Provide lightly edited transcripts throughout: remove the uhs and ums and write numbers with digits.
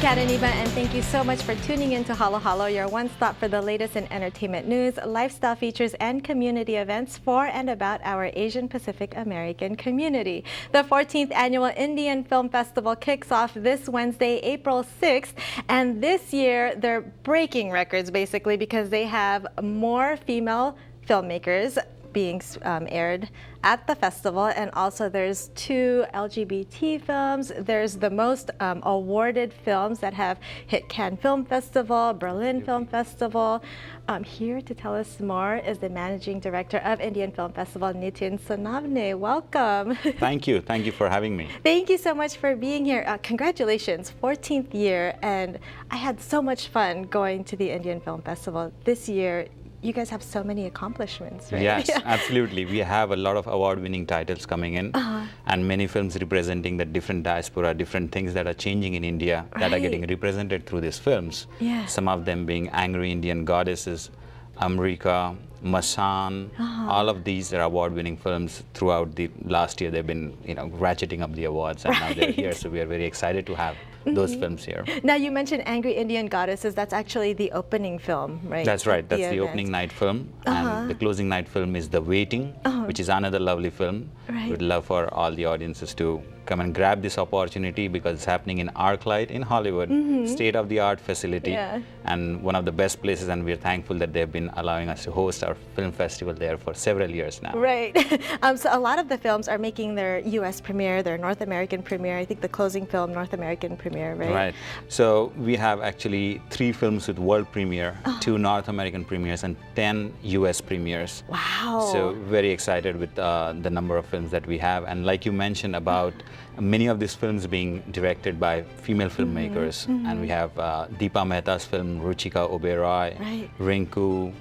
Kat Iniba, and thank you so much for tuning in to Halo Halo, your one-stop for the latest in entertainment news, lifestyle features, and community events for and about our Asian Pacific American community. The 14th Annual Indian Film Festival kicks off this Wednesday, April 6th, and this year they're breaking records basically because they have more female filmmakers being aired at the festival, and also there's 2 LGBT films. There's the most awarded films that have hit Cannes Film Festival, Berlin Film Festival. Here to tell us more is the Managing Director of Indian Film Festival, Nitin. Sonawane, welcome. Thank you for having me. Thank you so much for being here. Congratulations, 14th year, and I had so much fun going to the Indian Film Festival this year. You guys have so many accomplishments, right? Yes, absolutely. We have a lot of award-winning titles coming in, and many films representing the different diaspora, different things that are changing in India that are getting represented through these films. Yeah. Some of them being Angry Indian Goddesses, America, Masan. All of these are award-winning films throughout the last year. They've been, ratcheting up the awards, and now they're here. So we are very excited to have those films here. Now you mentioned Angry Indian Goddesses. That's actually the opening film, right? That's right. That's the opening night film. And the closing night film is The Waiting, which is another lovely film. Right. We'd love for all the audiences to come and grab this opportunity because it's happening in ArcLight in Hollywood, state-of-the-art facility, and one of the best places, and we're thankful that they've been allowing us to host our film festival there for several years now. Right. So a lot of the films are making their U.S. premiere, their North American premiere. I think the closing film, North American premiere, right? Right. So we have actually 3 films with world premiere, 2 North American premieres, and 10 U.S. premieres. Wow. So very excited with the number of films that we have. And like you mentioned about many of these films being directed by female filmmakers. And we have Deepa Mehta's film, Ruchika Oberoi, Rinku,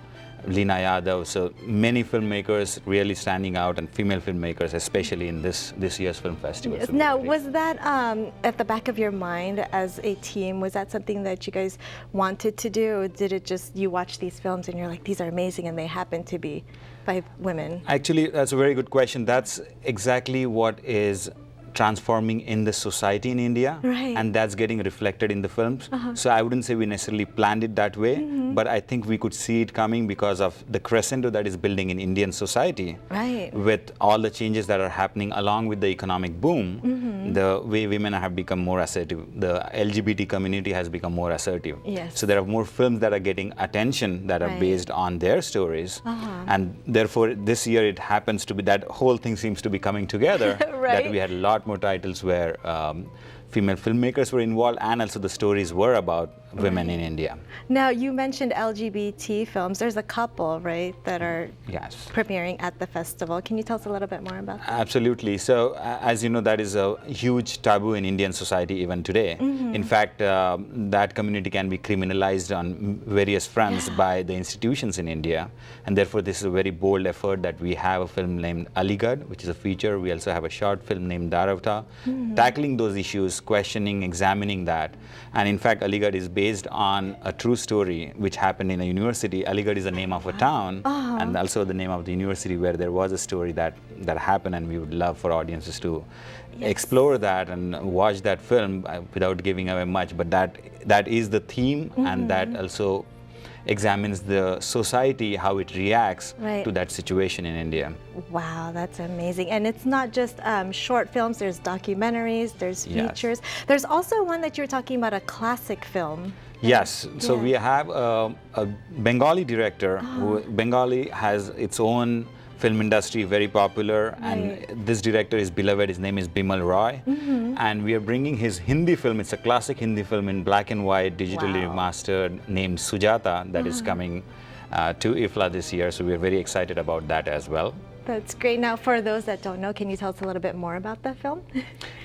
Leena Yadav. So many filmmakers really standing out, and female filmmakers, especially in this year's film festival. Yes. So now, was that at the back of your mind as a team? Was that something that you guys wanted to do? Or did it just, you watch these films and you're like, these are amazing, and they happen to be by women? Actually, that's a very good question. That's exactly what is transforming in the society in India, and that's getting reflected in the films. So I wouldn't say we necessarily planned it that way, but I think we could see it coming because of the crescendo that is building in Indian society. With all the changes that are happening along with the economic boom, the way women have become more assertive, the LGBT community has become more assertive. So there are more films that are getting attention that are based on their stories, and therefore this year it happens to be that whole thing seems to be coming together. That we had a lot more titles where female filmmakers were involved, and also the stories were about women in India. Now, you mentioned LGBT films. There's a couple, right, that are premiering at the festival. Can you tell us a little bit more about that? Absolutely. So, as you know, that is a huge taboo in Indian society even today. In fact, that community can be criminalized on various fronts by the institutions in India, and therefore this is a very bold effort that we have a film named Aligarh, which is a feature. We also have a short film named Daravta, tackling those issues, questioning, examining that. And in fact, Aligarh is based on a true story which happened in a university. Aligarh is the name of a town, and also the name of the university where there was a story that happened, and we would love for audiences to explore that and watch that film without giving away much. But that is the theme, and that also examines the society, how it reacts to that situation in India. Wow, that's amazing. And it's not just short films, there's documentaries, there's features. There's also one that you're talking about, a classic film. Yes, so we have a Bengali director. Who Bengali has its own film industry, very popular, and this director is beloved. His name is Bimal Roy, and we are bringing his Hindi film. It's a classic Hindi film in black and white, digitally remastered, named Sujata, that is coming to IFFLA this year. So we're very excited about that as well. That's great. Now, for those that don't know, can you tell us a little bit more about that film?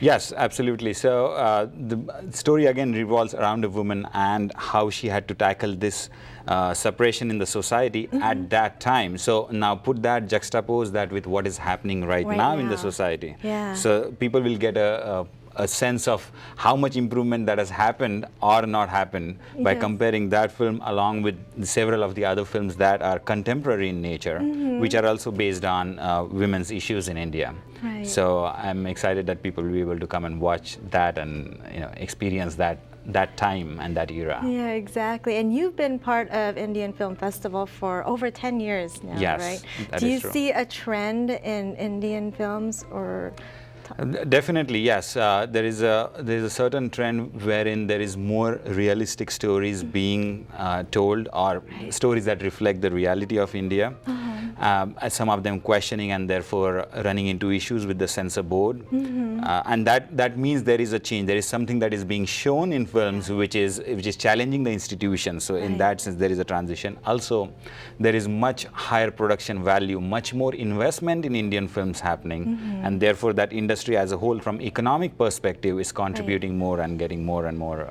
Yes, absolutely. So the story again revolves around a woman and how she had to tackle this separation in the society at that time. So now juxtapose that with what is happening right now in the society. So people will get a sense of how much improvement that has happened or not happened by comparing that film along with several of the other films that are contemporary in nature, which are also based on women's issues in India. So I'm excited that people will be able to come and watch that and experience that that time and that era. Yeah, exactly. And you've been part of Indian Film Festival for over 10 years now, Yes, right? that Do is you true. see a trend in Indian films or? Definitely, yes. There is a certain trend wherein there is more realistic stories being told, or stories that reflect the reality of India. Some of them questioning and therefore running into issues with the censor board. And that means there is a change. There is something that is being shown in films which is challenging the institution. So in that sense, there is a transition. Also, there is much higher production value, much more investment in Indian films happening, and therefore that industry as a whole, from economic perspective, is contributing more and getting more and more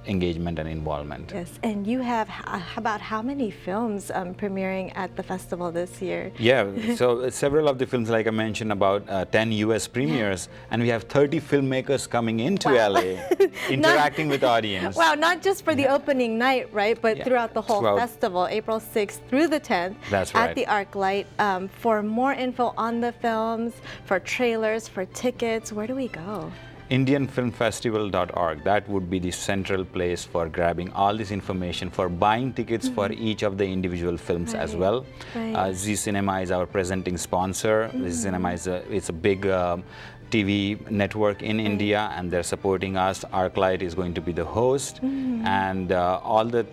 engagement and involvement. Yes, and you have about how many films premiering at the festival this year? Yeah, so several of the films, like I mentioned, about 10 US premieres, and we have 30 filmmakers coming into LA, interacting with audience. Wow, not just for the opening night, right, but throughout the whole festival, April 6th through the 10th. That's right. At the ArcLight. For more info on the films, for trailers, for tickets, where do we go? IndianFilmFestival.org. That would be the central place for grabbing all this information, for buying tickets for each of the individual films as well. Zee Cinema is our presenting sponsor. Zee Cinema is a big TV network in India, and they're supporting us. ArcLight is going to be the host, and all the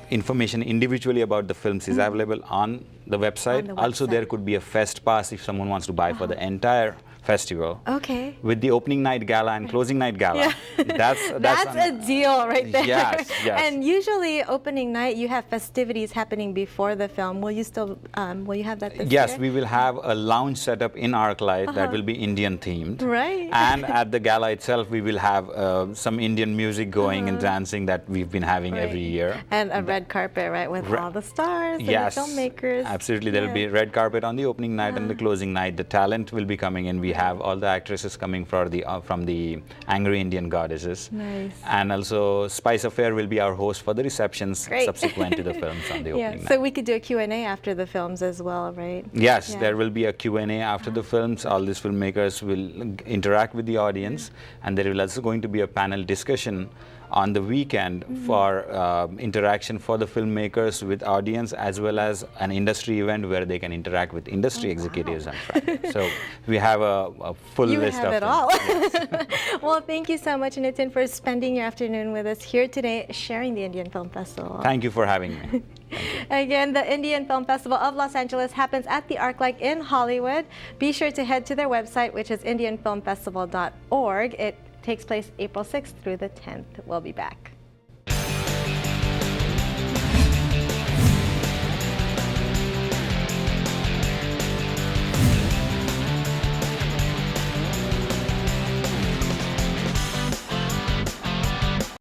information individually about the films is available on the website. Also, there could be a fest pass if someone wants to buy for the entire festival. Okay. With the opening night gala and closing night gala. That's a deal right there. Yes, yes. And usually opening night, you have festivities happening before the film. Will you still, will you have that this Yes, year? we will have a lounge set up in ArcLight that will be Indian themed. Right. And at the gala itself, we will have some Indian music going and dancing that we've been having every year. And a red carpet, right, with all the stars and the filmmakers. Absolutely. There will be red carpet on the opening night and the closing night. The talent will be coming in. We have all the actresses coming from the Angry Indian Goddesses. Nice. And also Spice Affair will be our host for the receptions subsequent to the films on the opening night. So we could do a Q&A after the films as well, right? Yes, there will be a Q&A after the films. All these filmmakers will interact with the audience, and there will also going to be a panel discussion on the weekend for interaction for the filmmakers with audience, as well as an industry event where they can interact with industry executives on Friday. So we have a full list of it them. all. Yes. Well, thank you so much, Nitin, for spending your afternoon with us here today, sharing the Indian Film Festival. Thank you for having me. Again, the Indian Film Festival of Los Angeles happens at the ArcLight in Hollywood. Be sure to head to their website, which is indianfilmfestival.org. It takes place April 6th through the 10th. We'll be back.